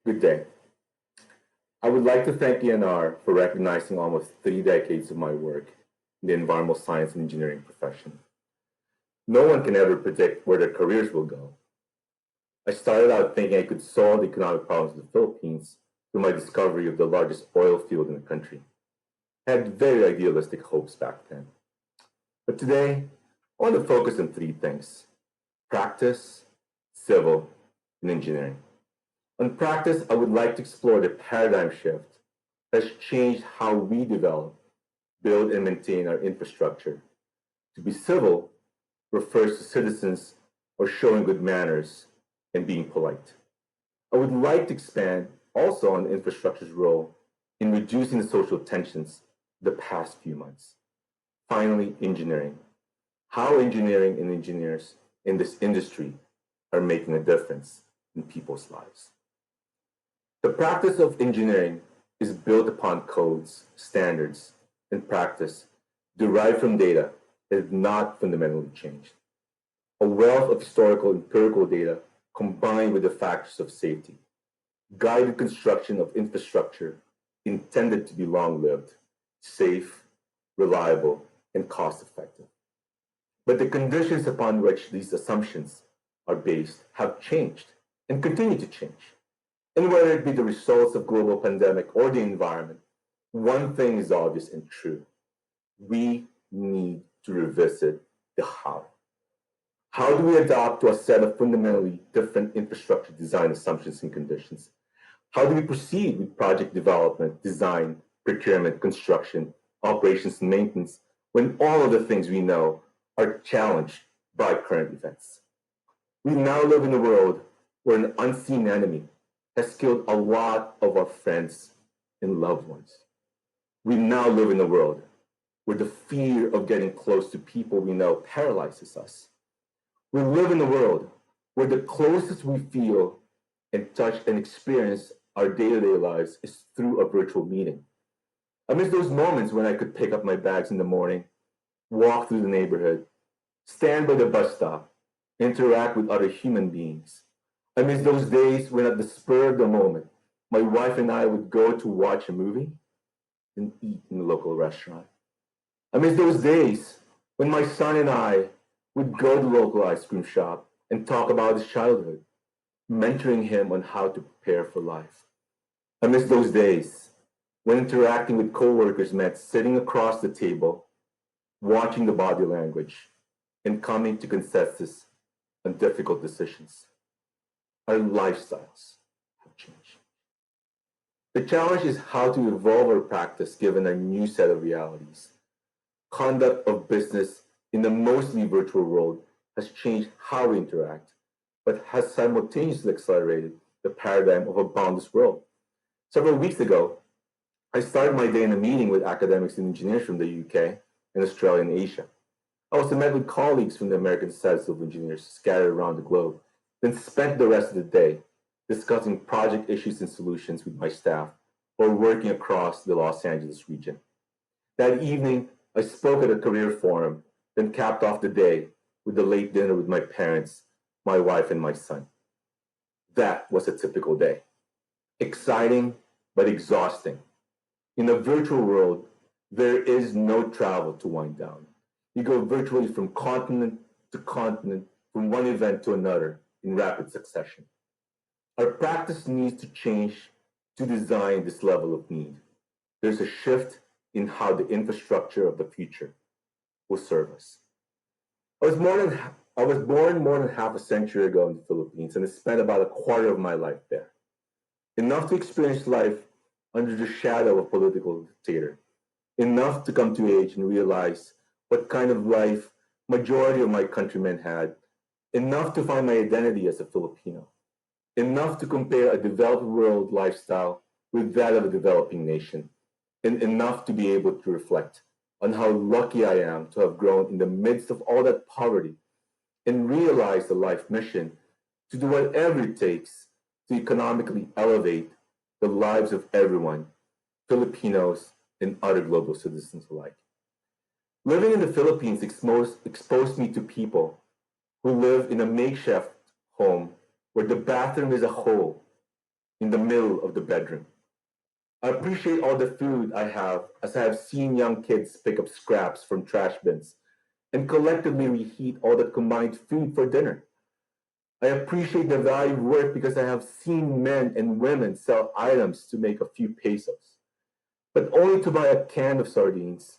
Good day. I would like to thank ENR for recognizing almost 3 decades of my work in the environmental science and engineering profession. No one can ever predict where their careers will go. I started out thinking I could solve the economic problems of the Philippines through my discovery of the largest oil field in the country. I had very idealistic hopes back then. But today, I want to focus on three things: practice, civil, and engineering. On practice, I would like to explore the paradigm shift that has changed how we develop, build, and maintain our infrastructure. To be civil refers to citizens or showing good manners and being polite. I would like to expand also on infrastructure's role in reducing the social tensions the past few months. Finally, engineering. How engineering and engineers in this industry are making a difference in people's lives. The practice of engineering is built upon codes, standards, and practice derived from data that have not fundamentally changed. A wealth of historical empirical data combined with the factors of safety guide the construction of infrastructure intended to be long-lived, safe, reliable, and cost-effective. But the conditions upon which these assumptions are based have changed and continue to change. And whether it be the results of global pandemic or the environment, one thing is obvious and true. We need to revisit the how. How do we adapt to a set of fundamentally different infrastructure design assumptions and conditions? How do we proceed with project development, design, procurement, construction, operations, and maintenance when all of the things we know are challenged by current events? We now live in a world where an unseen enemy has killed a lot of our friends and loved ones. We now live in a world where the fear of getting close to people we know paralyzes us. We live in a world where the closest we feel and touch and experience our day-to-day lives is through a virtual meeting. I miss those moments when I could pick up my bags in the morning, walk through the neighborhood, stand by the bus stop, interact with other human beings. I miss those days when at the spur of the moment, my wife and I would go to watch a movie and eat in a local restaurant. I miss those days when my son and I would go to the local ice cream shop and talk about his childhood, mentoring him on how to prepare for life. I miss those days when interacting with coworkers meant sitting across the table, watching the body language, and coming to consensus on difficult decisions. Our lifestyles have changed. The challenge is how to evolve our practice given our new set of realities. Conduct of business in the mostly virtual world has changed how we interact, but has simultaneously accelerated the paradigm of a boundless world. Several weeks ago, I started my day in a meeting with academics and engineers from the UK and Australia and Asia. I also met with colleagues from the American Society of Engineers scattered around the globe, then spent the rest of the day discussing project issues and solutions with my staff or working across the Los Angeles region. That evening, I spoke at a career forum, then capped off the day with a late dinner with my parents, my wife, and my son. That was a typical day. Exciting, but exhausting. In a virtual world, there is no travel to wind down. You go virtually from continent to continent, from one event to another in rapid succession. Our practice needs to change to design this level of need. There's a shift in how the infrastructure of the future will serve us. I was, more than, I was born more than half a century ago in the Philippines and I spent about a quarter of my life there. Enough to experience life under the shadow of a political dictator. Enough to come to age and realize what kind of life majority of my countrymen had. Enough to find my identity as a Filipino. Enough to compare a developed world lifestyle with that of a developing nation. And enough to be able to reflect on how lucky I am to have grown in the midst of all that poverty and realize the life mission to do whatever it takes to economically elevate the lives of everyone, Filipinos and other global citizens alike. Living in the Philippines exposed me to people who live in a makeshift home where the bathroom is a hole in the middle of the bedroom. I appreciate all the food I have as I have seen young kids pick up scraps from trash bins and collectively reheat all that combined food for dinner. I appreciate the value of work because I have seen men and women sell items to make a few pesos, but only to buy a can of sardines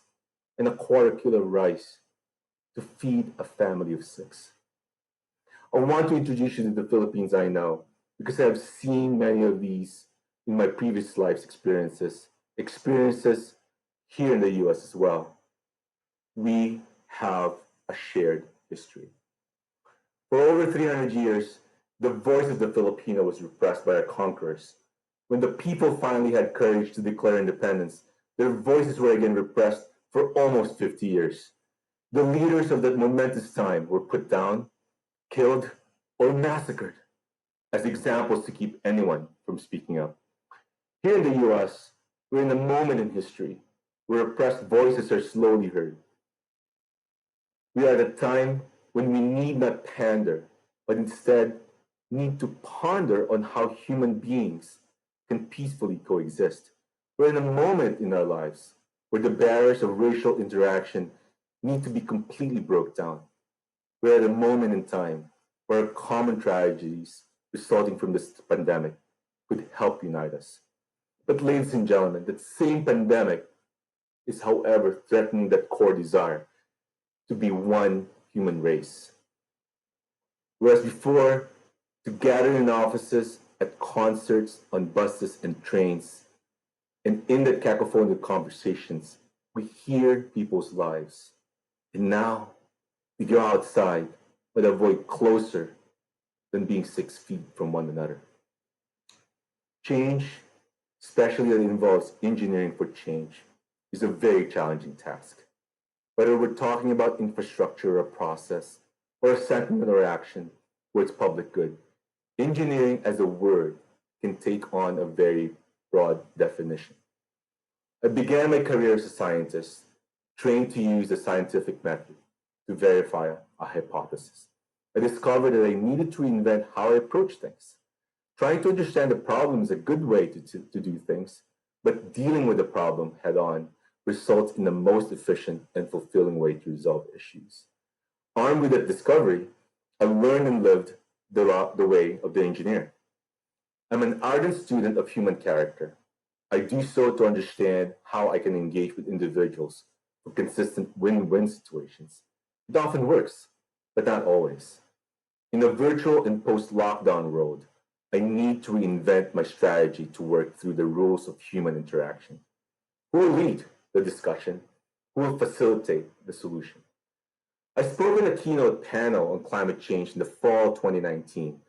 and a quarter kilo of rice to feed a family of six. I want to introduce you to the Philippines I know because I have seen many of these in my previous life's experiences here in the US as well. We have a shared history. For over 300 years, the voice of the Filipino was repressed by our conquerors. When the people finally had courage to declare independence, their voices were again repressed for almost 50 years. The leaders of that momentous time were put down, killed, or massacred as examples to keep anyone from speaking up. Here in the US, we're in a moment in history where oppressed voices are slowly heard. We are at a time when we need not pander, but instead need to ponder on how human beings can peacefully coexist. We're in a moment in our lives where the barriers of racial interaction need to be completely broke down. We're at a moment in time where common tragedies resulting from this pandemic could help unite us. But, ladies and gentlemen, that same pandemic is, however, threatening that core desire to be one human race. Whereas before, to gather in offices, at concerts, on buses and trains, and in the cacophony of conversations, we hear people's lives. And now we go outside but avoid closer than being 6 feet from one another. Change, especially that involves engineering for change, is a very challenging task. Whether we're talking about infrastructure or process, or a sentiment or action towards public good, engineering as a word can take on a very broad definition. I began my career as a scientist, trained to use the scientific method to verify a hypothesis. I discovered that I needed to reinvent how I approach things. Trying to understand the problem is a good way to do things, but dealing with the problem head on results in the most efficient and fulfilling way to resolve issues. Armed with that discovery, I learned and lived the way of the engineer. I'm an ardent student of human character. I do so to understand how I can engage with individuals for consistent win-win situations. It often works, but not always. In a virtual and post-lockdown world, I need to reinvent my strategy to work through the rules of human interaction. Who will lead the discussion? Who will facilitate the solution? I spoke on a keynote panel on climate change in the fall 2019,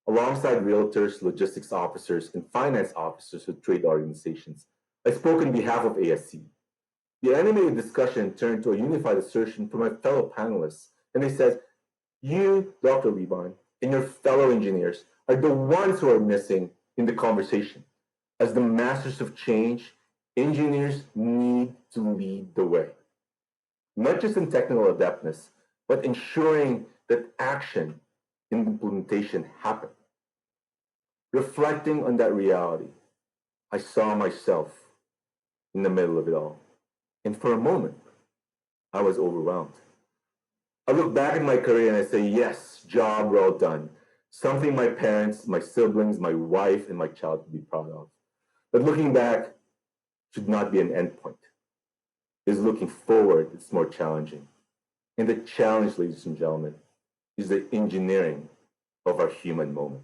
alongside realtors, logistics officers, and finance officers with trade organizations. I spoke on behalf of ASC. The animated discussion turned to a unified assertion from my fellow panelists, and they said, you, Dr. Liban, and your fellow engineers are the ones who are missing in the conversation. As the masters of change, engineers need to lead the way, not just in technical adeptness, but ensuring that action and implementation happen. Reflecting on that reality, I saw myself in the middle of it all. And for a moment, I was overwhelmed. I look back at my career and I say, yes, job well done. Something my parents, my siblings, my wife, and my child would be proud of. But looking back should not be an endpoint. Is looking forward, it's more challenging. And the challenge, ladies and gentlemen, is the engineering of our human moment.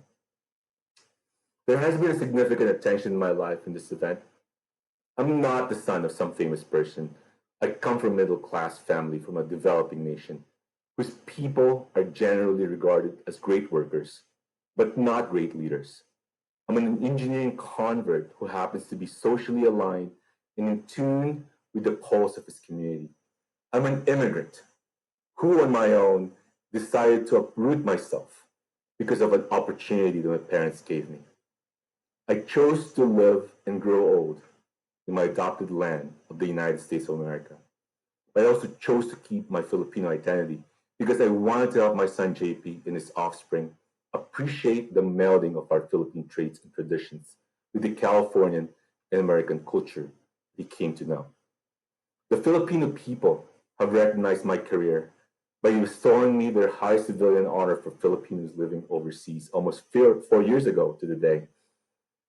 There has been a significant attention in my life in this event. I'm not the son of some famous person. I come from a middle-class family from a developing nation whose people are generally regarded as great workers, but not great leaders. I'm an engineering convert who happens to be socially aligned and in tune with the pulse of his community. I'm an immigrant who, on my own, decided to uproot myself because of an opportunity that my parents gave me. I chose to live and grow old in my adopted land of the United States of America. But I also chose to keep my Filipino identity because I wanted to help my son JP and his offspring appreciate the melding of our Philippine traits and traditions with the Californian and American culture he came to know. The Filipino people have recognized my career by bestowing me their highest civilian honor for Filipinos living overseas almost 4 years ago to the day.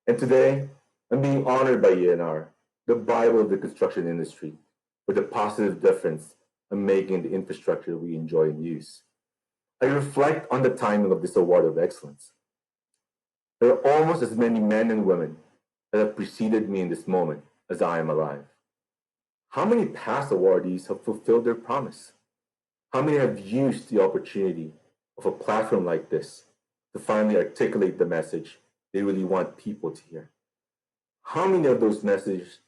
And today, I'm being honored by ENR, the Bible of the construction industry, for the positive difference I'm making in the infrastructure we enjoy and use. I reflect on the timing of this award of excellence. There are almost as many men and women that have preceded me in this moment as I am alive. How many past awardees have fulfilled their promise? How many have used the opportunity of a platform like this to finally articulate the message they really want people to hear? How many of those messages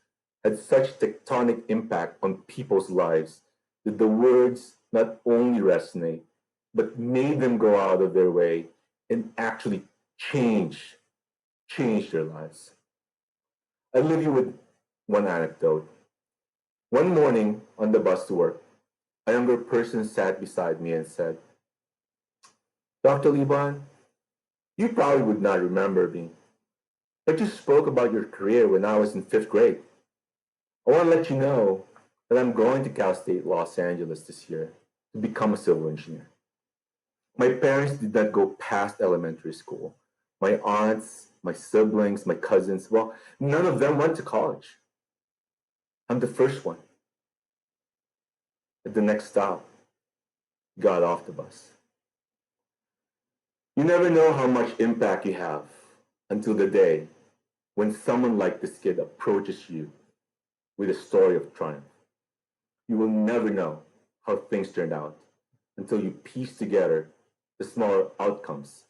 had such tectonic impact on people's lives that the words not only resonate, but made them go out of their way and actually change their lives? I'll leave you with one anecdote. One morning on the bus to work, a younger person sat beside me and said, "Dr. Liban, you probably would not remember me. I just spoke about your career when I was in fifth grade. I want to let you know that I'm going to Cal State Los Angeles this year to become a civil engineer. My parents did not go past elementary school. My aunts, my siblings, my cousins, well, none of them went to college. I'm the first one." At the next stop, got off the bus. You never know how much impact you have until the day when someone like this kid approaches you with a story of triumph. You will never know how things turned out until you piece together the smaller outcomes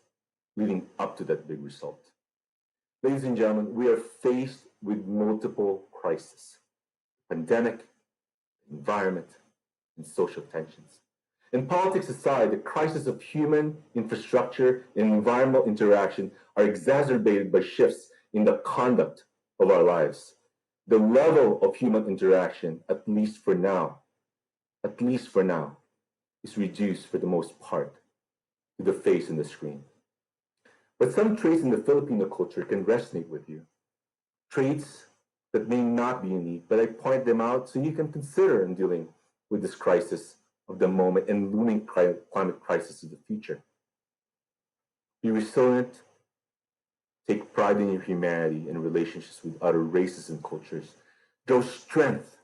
leading up to that big result. Ladies and gentlemen, we are faced with multiple crises: pandemic, environment, and social tensions. And politics aside, the crisis of human infrastructure and environmental interaction are exacerbated by shifts in the conduct of our lives. The level of human interaction, at least for now, is reduced for the most part to the face and the screen. But some traits in the Filipino culture can resonate with you. Traits that may not be unique, but I point them out so you can consider in dealing with this crisis of the moment and looming climate crisis of the future. Be resilient, take pride in your humanity and relationships with other races and cultures. Draw strength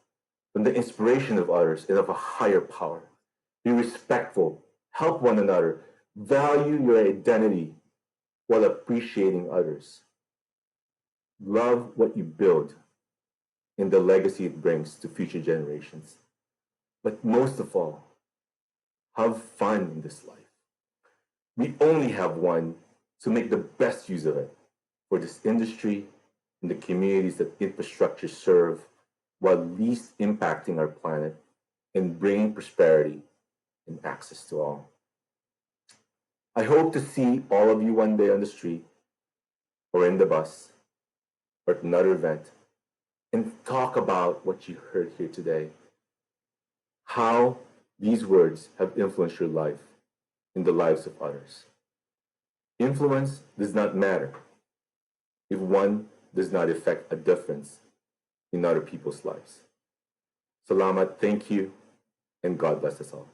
from the inspiration of others and of a higher power. Be respectful, help one another, value your identity while appreciating others. Love what you build and the legacy it brings to future generations. But most of all, have fun in this life. We only have one, so make the best use of it for this industry and the communities that infrastructure serve, while least impacting our planet and bringing prosperity and access to all. I hope to see all of you one day on the street or in the bus or at another event and talk about what you heard here today, how these words have influenced your life and the lives of others. Influence does not matter if one does not affect a difference in other people's lives. Salamat, thank you, and God bless us all.